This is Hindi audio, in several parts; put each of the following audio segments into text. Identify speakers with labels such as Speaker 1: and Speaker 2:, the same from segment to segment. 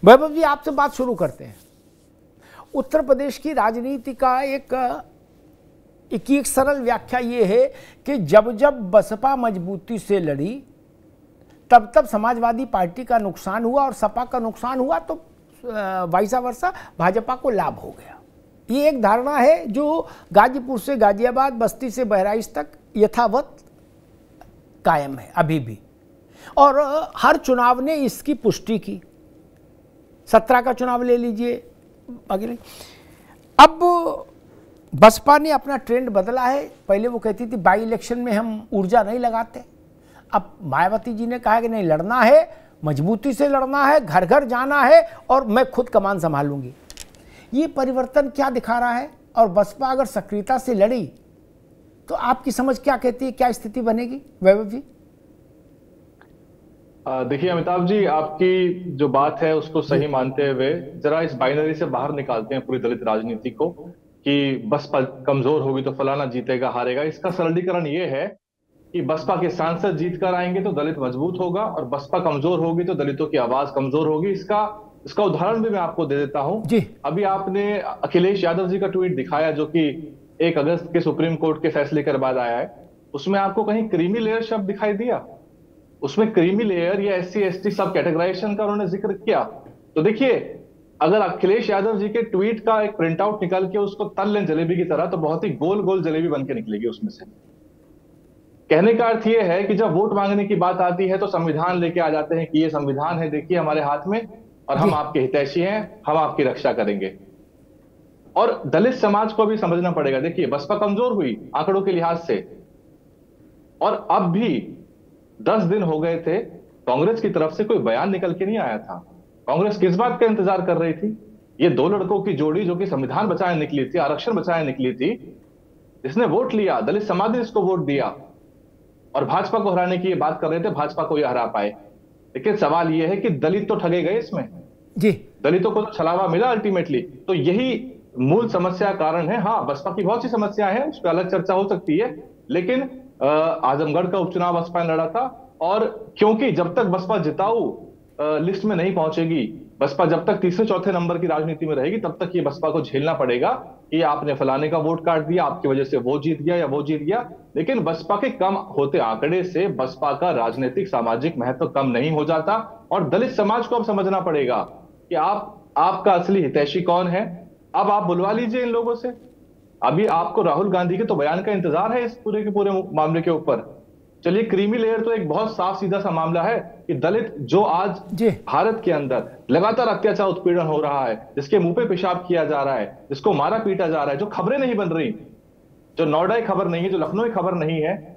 Speaker 1: वैभव जी, आपसे बात शुरू करते हैं। उत्तर प्रदेश की राजनीति का एक सरल व्याख्या ये है कि जब जब बसपा मजबूती से लड़ी तब तब समाजवादी पार्टी का नुकसान हुआ और सपा का नुकसान हुआ, तो वाइसा वर्सा भाजपा को लाभ हो गया। ये एक धारणा है जो गाजीपुर से गाजियाबाद, बस्ती से बहराइच तक यथावत कायम है अभी भी, और हर चुनाव ने इसकी पुष्टि की। 17 का चुनाव ले लीजिए, अगले। अब बसपा ने अपना ट्रेंड बदला है। पहले वो कहती थी बाई इलेक्शन में हम ऊर्जा नहीं लगाते, अब मायावती जी ने कहा कि नहीं, लड़ना है, मजबूती से लड़ना है, घर घर जाना है और मैं खुद कमान संभालूंगी। ये परिवर्तन क्या दिखा रहा है? और बसपा अगर सक्रियता से लड़ी तो आपकी समझ क्या कहती है, क्या स्थिति बनेगी वैभव जी?
Speaker 2: देखिए अमिताभ जी, आपकी जो बात है उसको सही मानते हुए जरा इस बाइनरी से बाहर निकालते हैं पूरी दलित राजनीति को कि बसपा कमजोर होगी तो फलाना जीतेगा हारेगा। इसका सरलीकरण ये है कि बसपा के सांसद जीत कर आएंगे तो दलित मजबूत होगा, और बसपा कमजोर होगी तो दलितों की आवाज कमजोर होगी। इसका उदाहरण भी मैं आपको दे देता हूं
Speaker 1: जी।
Speaker 2: अभी आपने अखिलेश यादव जी का ट्वीट दिखाया जो कि 1 अगस्त के सुप्रीम कोर्ट के फैसले के बाद आया है। उसमें आपको कहीं क्रीमी लेयर शब्द दिखाई दिया? उसमें क्रीमी लेयर या SC ST सब कैटेगराइजेशन का उन्होंने जिक्र किया? तो देखिए, अगर अखिलेश यादव जी के ट्वीट का एक प्रिंट आउट निकाल के उसको तल लें जलेबी की तरह, तो बहुत ही गोल गोल जलेबी बन के निकलेगी उसमें से। कहने का अर्थ यह है कि जब वोट मांगने की बात आती है तो संविधान लेके आ जाते हैं कि ये संविधान है, देखिए हमारे हाथ में, और हम आपके हितैषी हैं, हम आपकी रक्षा करेंगे। और दलित समाज को भी समझना पड़ेगा। देखिए, बसपा कमजोर हुई आंकड़ों के लिहाज से, और अब भी 10 दिन हो गए थे, कांग्रेस की तरफ से कोई बयान निकल के नहीं आया था। कांग्रेस किस बात का इंतजार कर रही थी? ये 2 लड़कों की जोड़ी जो कि संविधान बचाने निकली थी, आरक्षण बचाने निकली थी, जिसने वोट लिया, दलित समाज ने इसको वोट दिया, और भाजपा को हराने की ये बात कर रहे थे, भाजपा को ये हरा पाए। लेकिन सवाल ये है कि दलित तो ठगे गए इसमें
Speaker 1: जी, दलितों
Speaker 2: को तो छलावा मिला अल्टीमेटली। तो यही मूल समस्या कारण है। हाँ, बसपा की बहुत सी समस्या है, उस पर अलग चर्चा हो सकती है, लेकिन आजमगढ़ का उपचुनाव बसपा ने लड़ा था, और क्योंकि जब तक बसपा जिताऊ लिस्ट में नहीं पहुंचेगी, बसपा जब तक तीसरे चौथे नंबर की राजनीति में रहेगी, तब तक ये बसपा को झेलना पड़ेगा कि आपने फलाने का वोट काट दिया, आपकी वजह से वो जीत गया या वो जीत गया। लेकिन बसपा के कम होते आंकड़े से बसपा का राजनीतिक सामाजिक महत्व कम नहीं हो जाता, और दलित समाज को अब समझना पड़ेगा कि आपका असली हितैषी कौन है। अब आप बुलवा लीजिए इन लोगों से। अभी आपको राहुल गांधी के तो बयान का इंतजार है इस पूरे के पूरे मामले के ऊपर। चलिए, क्रीमी लेयर तो एक बहुत साफ सीधा सा मामला है कि दलित जो आज भारत के अंदर लगातार अत्याचार उत्पीड़न हो रहा है, जिसके मुंह पे पेशाब किया जा रहा है, जिसको मारा पीटा जा रहा है, जो खबरें नहीं बन रही, जो नोएडा की खबर नहीं है, जो लखनऊ की खबर नहीं है,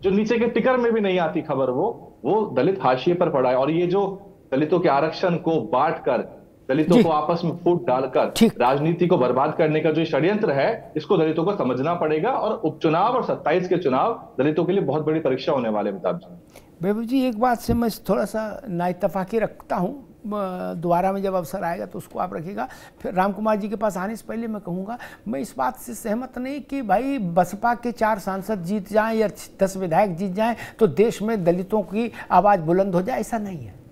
Speaker 2: जो नीचे के टिकर में भी नहीं आती खबर, वो दलित हाशिए पर पड़ा है। और ये जो दलितों के आरक्षण को बांट कर, दलितों को आपस में फूट डालकर राजनीति को बर्बाद करने का जो षड्यंत्र है, इसको दलितों को समझना पड़ेगा। और उपचुनाव और 27 के चुनाव दलितों के लिए बहुत बड़ी परीक्षा होने वाले। अमिताभ जी,
Speaker 1: वैभव जी, एक बात से मैं थोड़ा सा नाइतफाकी रखता हूँ, दोबारा में जब अवसर आएगा तो उसको आप रखिएगा। फिर राम कुमार जी के पास आने से पहले मैं कहूँगा, मैं इस बात से सहमत नहीं कि भाई बसपा के 4 सांसद जीत जाएं या 10 विधायक जीत जाएं तो देश में दलितों की आवाज़ बुलंद हो जाए, ऐसा नहीं है।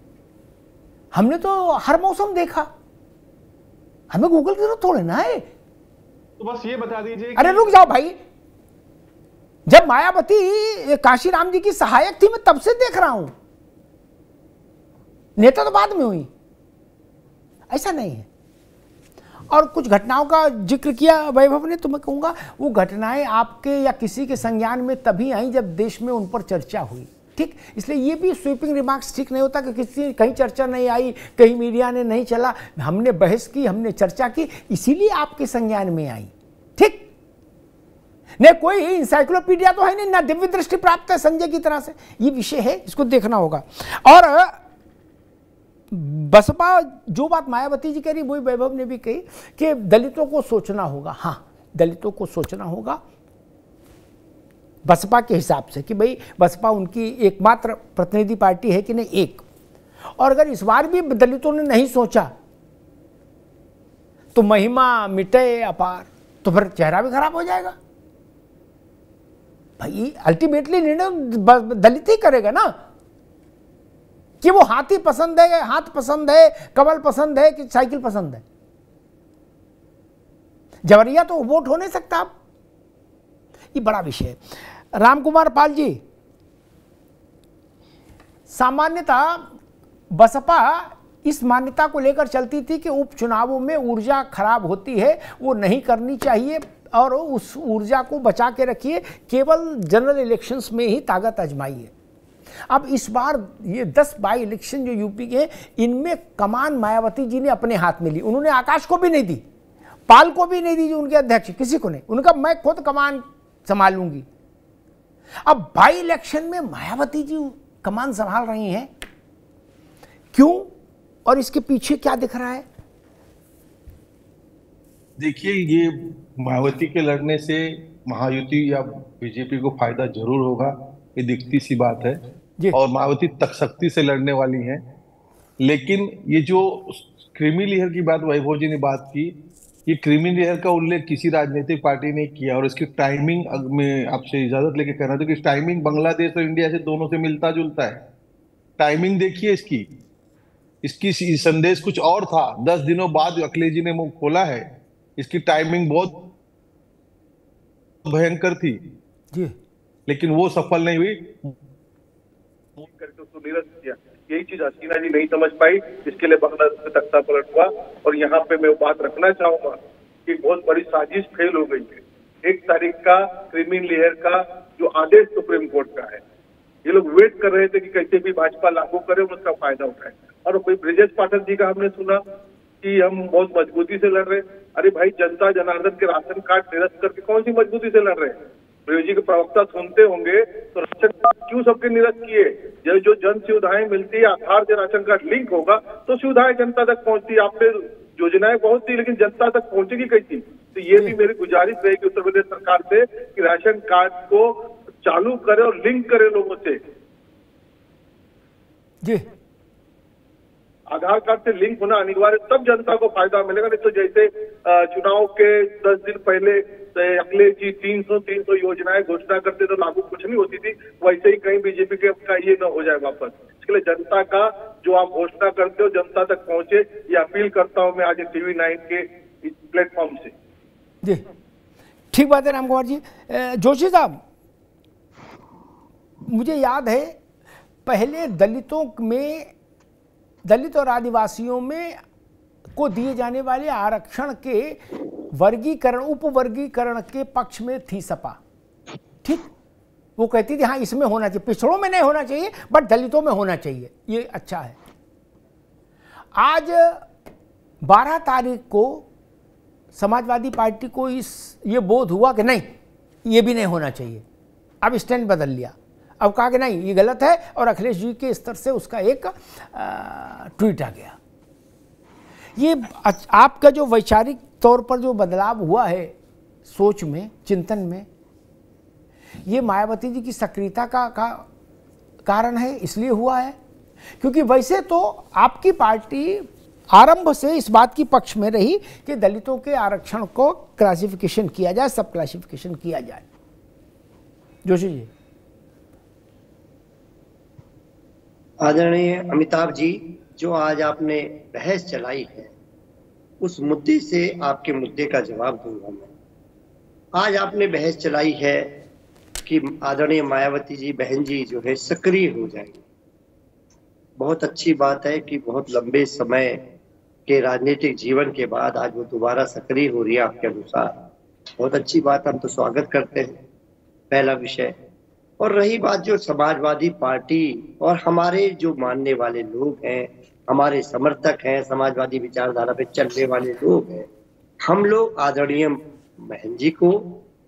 Speaker 1: हमने तो हर मौसम देखा, हमें गूगल की जरूरत थोड़ी ना है।
Speaker 2: तो बस ये बता दीजिए।
Speaker 1: अरे रुक जाओ भाई, जब मायावती काशीराम जी की सहायक थी, मैं तब से देख रहा हूं, नेता तो बाद में हुई, ऐसा नहीं है। और कुछ घटनाओं का जिक्र किया वैभव ने, तो मैं कहूंगा वो घटनाएं आपके या किसी के संज्ञान में तभी आई जब देश में उन पर चर्चा हुई, ठीक। इसलिए ये भी स्वीपिंग रिमार्क्स ठीक नहीं होता कि किसी कहीं चर्चा नहीं आई, कहीं मीडिया ने नहीं चला, हमने बहस की, हमने चर्चा की, इसीलिए आपके संज्ञान में आई, ठीक। नहीं कोई इंसाइक्लोपीडिया तो है नहीं, ना दिव्य दृष्टि प्राप्त है संजय की तरह से, ये विषय है, इसको देखना होगा। और बसपा, जो बात मायावती जी कह रही वही वैभव ने भी कही कि दलितों को सोचना होगा। हाँ, दलितों को सोचना होगा बसपा के हिसाब से कि भाई बसपा उनकी एकमात्र प्रतिनिधि पार्टी है कि नहीं, एक। और अगर इस बार भी दलितों ने नहीं सोचा तो महिमा मिटे अपार, तो फिर चेहरा भी खराब हो जाएगा। भाई अल्टीमेटली निर्णय दलित ही करेगा ना। कि वो हाथी पसंद है, हाथ पसंद है, कमल पसंद है कि साइकिल पसंद है? जबरिया तो वोट हो नहीं सकता। अब ये बड़ा विषय है। रामकुमार पाल जी, सामान्यतः बसपा इस मान्यता को लेकर चलती थी कि उपचुनावों में ऊर्जा खराब होती है, वो नहीं करनी चाहिए और उस ऊर्जा को बचा के रखिए, केवल जनरल इलेक्शंस में ही ताकत आजमाइए। अब इस बार ये 10 बाई इलेक्शन जो यूपी के हैं, इनमें कमान मायावती जी ने अपने हाथ में ली। उन्होंने आकाश को भी नहीं दी, पाल को भी नहीं दी, जो उनके अध्यक्ष, किसी को नहीं। उनका मैं खुद कमान संभालूंगी। अब बाई इलेक्शन में मायावती जी कमान संभाल रही हैं, क्यों और इसके पीछे क्या दिख रहा है?
Speaker 3: देखिए, ये मायावती के लड़ने से महायुति या बीजेपी को फायदा जरूर होगा, ये दिखती सी बात है। और मायावती तख्तशक्ति से लड़ने वाली हैं। लेकिन ये जो क्रीमी लेयर की बात वैभव जी ने बात की, ये क्रीमी लेयर का उल्लेख किसी राजनीतिक पार्टी ने किया। और इसकी टाइमिंग में आपसे इजाजत लेके कहना था कि टाइमिंग बांग्लादेश और इंडिया से दोनों से मिलता जुलता है। टाइमिंग देखिए इसकी संदेश कुछ और था। 10 दिनों बाद अखिलेश जी ने मुंह खोला है। इसकी टाइमिंग बहुत भयंकर थी
Speaker 1: जी,
Speaker 3: लेकिन वो सफल नहीं हुई।
Speaker 4: करके उसको निरस्त किया। यही चीज हसीना जी नहीं समझ पाई, इसके लिए बांग्लादेश में तख्ता पलट हुआ। और यहाँ पे मैं बात रखना चाहूंगा कि बहुत बड़ी साजिश फेल हो गई है। 1 तारीख का क्रिमिनल लेयर का जो आदेश सुप्रीम कोर्ट का है, ये लोग वेट कर रहे थे कि कैसे भी भाजपा लागू करे और उसका फायदा उठाए। और कोई ब्रिजेश पाठक जी का हमने सुना कि हम बहुत मजबूती से लड़ रहे। अरे भाई, जनता जनार्दन के राशन कार्ड निरस्त करके कौन सी मजबूती से लड़ रहे हैं? प्रयोग जी के प्रवक्ता सुनते होंगे तो राशन कार्ड क्यों सबके निरस्त किए? जो जन सुविधाएं मिलती है, आधार से राशन कार्ड लिंक होगा तो सुविधाएं जनता तक पहुंचती। आपने योजनाएं बहुत थी लेकिन जनता तक पहुंचेगी कैसी? तो ये भी मेरी गुजारिश रहेगी उत्तर प्रदेश सरकार से कि राशन कार्ड को चालू करे और लिंक करे लोगों से।
Speaker 1: जी,
Speaker 4: आधार कार्ड से लिंक होना अनिवार्य, तब जनता को फायदा मिलेगा। नहीं तो जैसे चुनाव के 10 दिन पहले अखिलेश जी 300 योजनाएं घोषणा करते तो लागू कुछ नहीं होती थी, वैसे ही कहीं बीजेपी के का ये न हो जाए वापस। इसके लिए जनता का जो आप घोषणा करते हो जनता तक पहुंचे, ये अपील करता हूं मैं आज TV9 के प्लेटफॉर्म से।
Speaker 1: जी, ठीक बात है रामकुमार जी। जोशी साहब, मुझे याद है पहले दलित और आदिवासियों में को दिए जाने वाले आरक्षण के उपवर्गीकरण के पक्ष में थी सपा। ठीक, वो कहती थी हाँ इसमें होना चाहिए, पिछड़ों में नहीं होना चाहिए बट दलितों में होना चाहिए, ये अच्छा है। आज 12 तारीख को समाजवादी पार्टी को ये बोध हुआ कि नहीं ये भी नहीं होना चाहिए। अब स्टैंड बदल लिया, अब कहा कि नहीं ये गलत है और अखिलेश जी के स्तर से उसका एक ट्वीट आ गया। ये आपका जो वैचारिक तौर पर जो बदलाव हुआ है सोच में, चिंतन में, ये मायावती जी की सक्रियता का कारण है, इसलिए हुआ है? क्योंकि वैसे तो आपकी पार्टी आरंभ से इस बात की पक्ष में रही कि दलितों के आरक्षण को क्लासिफिकेशन किया जाए, सब क्लासिफिकेशन किया जाए। जोशी जी।
Speaker 5: आदरणीय अमिताभ जी, जो आज आपने बहस चलाई है उस मुद्दे से आपके मुद्दे का जवाब दूंगा मैं। आज आपने बहस चलाई है कि आदरणीय मायावती जी बहन जी जो है सक्रिय हो जाएंगे। बहुत अच्छी बात है कि बहुत लंबे समय के राजनीतिक जीवन के बाद आज वो दोबारा सक्रिय हो रही है आपके अनुसार। बहुत अच्छी बात, हम तो स्वागत करते हैं, पहला विषय। और रही बात जो समाजवादी पार्टी और हमारे जो मानने वाले लोग हैं, हमारे समर्थक हैं, समाजवादी विचारधारा पे चलने वाले लोग हैं, हम लोग आदरणीय बहन जी को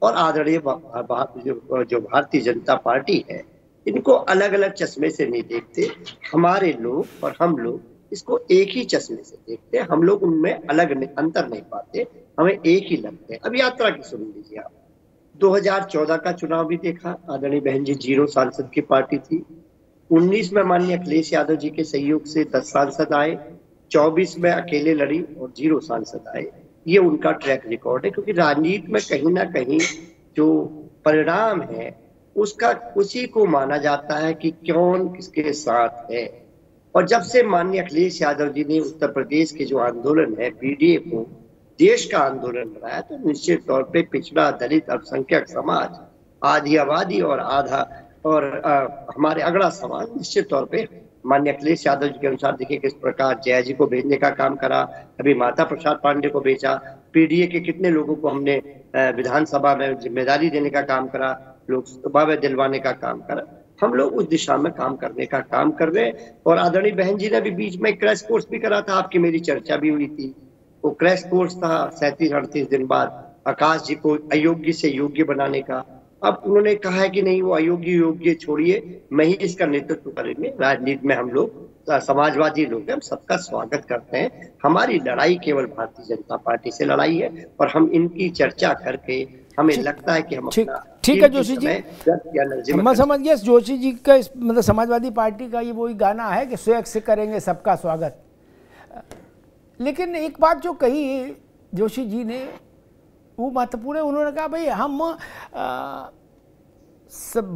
Speaker 5: और आदरणीय जो भारतीय जनता पार्टी है इनको अलग अलग चश्मे से नहीं देखते। हमारे लोग और हम लोग इसको एक ही चश्मे से देखते हैं। हम लोग उनमें अंतर नहीं पाते, हमें एक ही लगते हैं। अब यात्रा की सुन लीजिए आप। 2014 का चुनाव भी देखा, आदरणीय बहन जी 0 सांसद की पार्टी थी। 19 में माननीय अखिलेश यादव जी के सहयोग से 10 सांसद आए, 24 में अकेले लड़ी और 0 सांसद आए। ये उनका ट्रैक रिकॉर्ड है, क्योंकि राजनीति में कहीं ना कहीं जो परिणाम है उसका उसी को माना जाता है कि कौन किसके साथ है। और जब से माननीय अखिलेश यादव जी ने उत्तर प्रदेश के जो आंदोलन है पीडीए को देश का आंदोलन बनाया, तो निश्चित तौर पे पिछड़ा, दलित, अल्पसंख्यक समाज, आधी आबादी और आधा और हमारे अगड़ा समाज निश्चित तौर पे माननीय अखिलेश यादव जी के अनुसार देखिए किस प्रकार जया जी को भेजने का काम करा, अभी माता प्रसाद पांडे को भेजा, पीडीए के कितने लोगों को हमने विधानसभा में जिम्मेदारी देने का काम करा, लोकसभा में दिलवाने का काम करा। हम लोग उस दिशा में काम करने का काम कर रहे हैं। और आदरणीय बहन जी ने भी बीच में क्रैश कोर्स भी करा था, आपकी मेरी चर्चा भी हुई थी। वो क्रैश कोर्स था 37-38 दिन बाद आकाश जी को अयोग्य से योग्य बनाने का। अब उन्होंने कहा है कि नहीं, वो अयोग्य योग्य छोड़िए, मैं ही इसका नेतृत्व करेंगे। राजनीति में हम लोग समाजवादी लोग हैं, हम सबका स्वागत करते हैं। हमारी लड़ाई केवल भारतीय जनता पार्टी से लड़ाई है और हम इनकी चर्चा करके हमें लगता है कि हम
Speaker 1: ठीक है जोशी जी, मैं समझ गया जोशी जी का मतलब समाजवादी पार्टी का ये वही गाना है कि स्वयं से करेंगे सबका स्वागत। लेकिन एक बात जो कही जोशी जी ने वो महत्वपूर्ण है। उन्होंने कहा भाई हम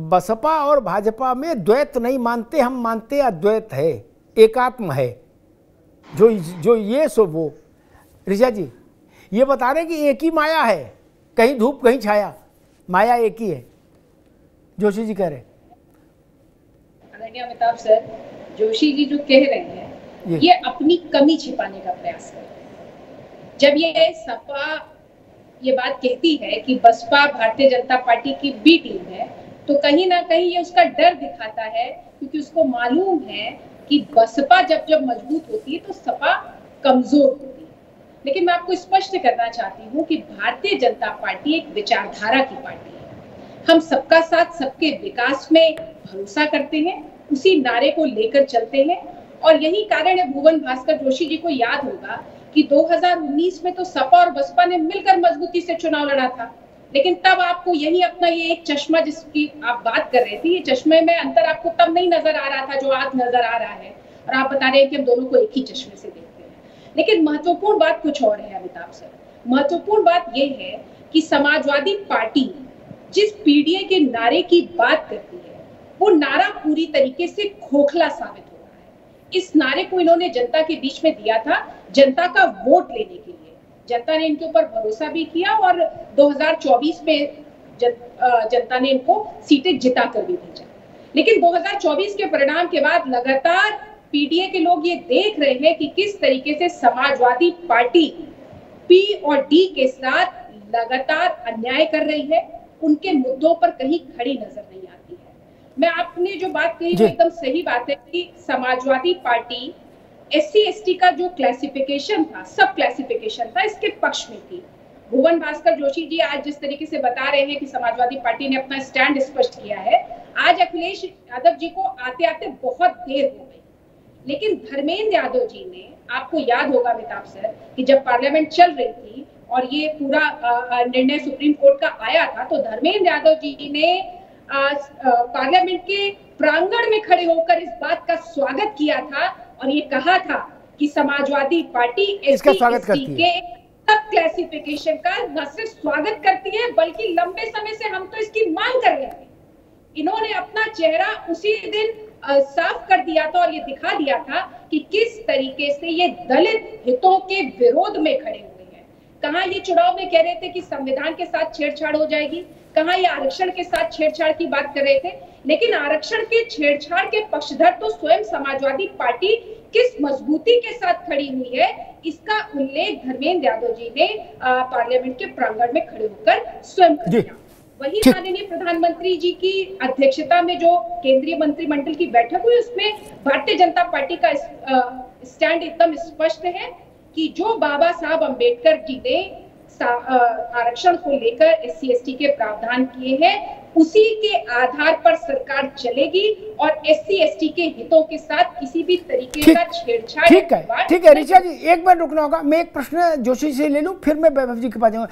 Speaker 1: बसपा और भाजपा में द्वैत नहीं मानते, हम मानते अद्वैत है, एकात्म है, जो ये सो वो। ऋचा जी ये बता रहे कि एक ही माया है, कहीं धूप कहीं छाया, माया एक ही है, जोशी जी कह रहे।
Speaker 6: अमिताभ सर, जोशी जी जो कह रहे हैं ये अपनी कमी छिपाने का प्रयास कर रहे हैं। जब ये सपा ये बात कहती है कि बसपा भारतीय जनता पार्टी की बी टीम है, तो कहीं ना कहीं ये उसका डर दिखाता है, क्योंकि उसको मालूम है कि बसपा जब मजबूत होती है तो सपा कमजोर होती है। लेकिन मैं आपको स्पष्ट करना चाहती हूँ कि भारतीय जनता पार्टी एक विचारधारा की पार्टी है। हम सबका साथ सबके विकास में भरोसा करते हैं, उसी नारे को लेकर चलते हैं। और यही कारण है, भुवन भास्कर जोशी जी को याद होगा कि 2019 में तो सपा और बसपा ने मिलकर मजबूती से चुनाव लड़ा था, लेकिन तब आपको यही अपना ये एक चश्मा जिसकी आप बात कर रहे थे, ये चश्मे में अंतर आपको तब नहीं नजर आ रहा था जो आज नजर आ रहा है। और आप बता रहे हैं कि हम दोनों को एक ही चश्मे से देखते हैं। लेकिन महत्वपूर्ण बात कुछ और है अमिताभ सर। महत्वपूर्ण बात यह है कि समाजवादी पार्टी जिस पीडीए के नारे की बात करती है, वो नारा पूरी तरीके से खोखला साबित हो रहा है। इस नारे को इन्होंने जनता के बीच में दिया था, जनता का वोट लेने के लिए। जनता ने इनके ऊपर भरोसा भी किया और 2024 में जनता ने इनको सीटें जिता कर भी भेजा। लेकिन 2024 के परिणाम के बाद लगातार पीडीए के लोग ये देख रहे हैं कि किस तरीके से समाजवादी पार्टी पी और डी के साथ लगातार अन्याय कर रही है, उनके मुद्दों पर कहीं खड़ी नजर नहीं आती है। मैं आपने जो बात कही वो एकदम सही बात है कि समाजवादी पार्टी SC/ST का जो क्लासिफिकेशन था, सब क्लासिफिकेशन था, इसके पक्ष में थी। भुवन भास्कर जोशी जी आज जिस तरीके से बता रहे हैं कि समाजवादी पार्टी ने अपना स्टैंड स्पष्ट किया है, आज अखिलेश यादव जी को आते आते बहुत देर हो गई। लेकिन धर्मेंद्र यादव जी ने, आपको याद होगा अमिताभ सर, कि जब पार्लियामेंट चल रही थी और ये पूरा निर्णय सुप्रीम कोर्ट का आया था, तो धर्मेंद्र यादव जी ने पार्लियामेंट के प्रांगण में खड़े होकर इस बात का स्वागत किया था और ये कहा था कि समाजवादी पार्टी
Speaker 1: इसका स्वागत करती है,
Speaker 6: सब क्लासिफिकेशन का न सिर्फ स्वागत करती है बल्कि लंबे समय से हम तो इसकी मांग कर रहे थे। इन्होंने अपना चेहरा उसी दिन साफ कर दिया था और ये दिखा दिया था कि किस तरीके से ये दलित हितों के विरोध में खड़े हुए हैं। कहां ये चुनाव में कह रहे थे कि संविधान के साथ छेड़छाड़ हो जाएगी, कहां ये आरक्षण के साथ छेड़छाड़ की बात कर रहे थे, लेकिन आरक्षण के छेड़छाड़ के पक्षधर तो स्वयं समाजवादी पार्टी किस मजबूती के साथ खड़ी हुई है, इसका उल्लेख धर्मेंद्र यादव जी ने पार्लियामेंट के प्रांगण में खड़े होकर स्वयं किया। वही माननीय प्रधानमंत्री जी की अध्यक्षता में जो केंद्रीय मंत्रिमंडल की बैठक हुई, उसमें भारतीय जनता पार्टी का स्टैंड एकदम स्पष्ट है कि जो बाबा साहब अंबेडकर जी ने आरक्षण को लेकर SC/ST के प्रावधान किए हैं, उसी के आधार पर सरकार चलेगी और SC/ST के हितों के साथ किसी भी तरीके का छेड़छाड़।
Speaker 1: ठीक है ऋचा जी, एक बार रुकना होगा। मैं एक प्रश्न जोशी से ले लूं, फिर मैं वैभव जी के पास जाऊंगा।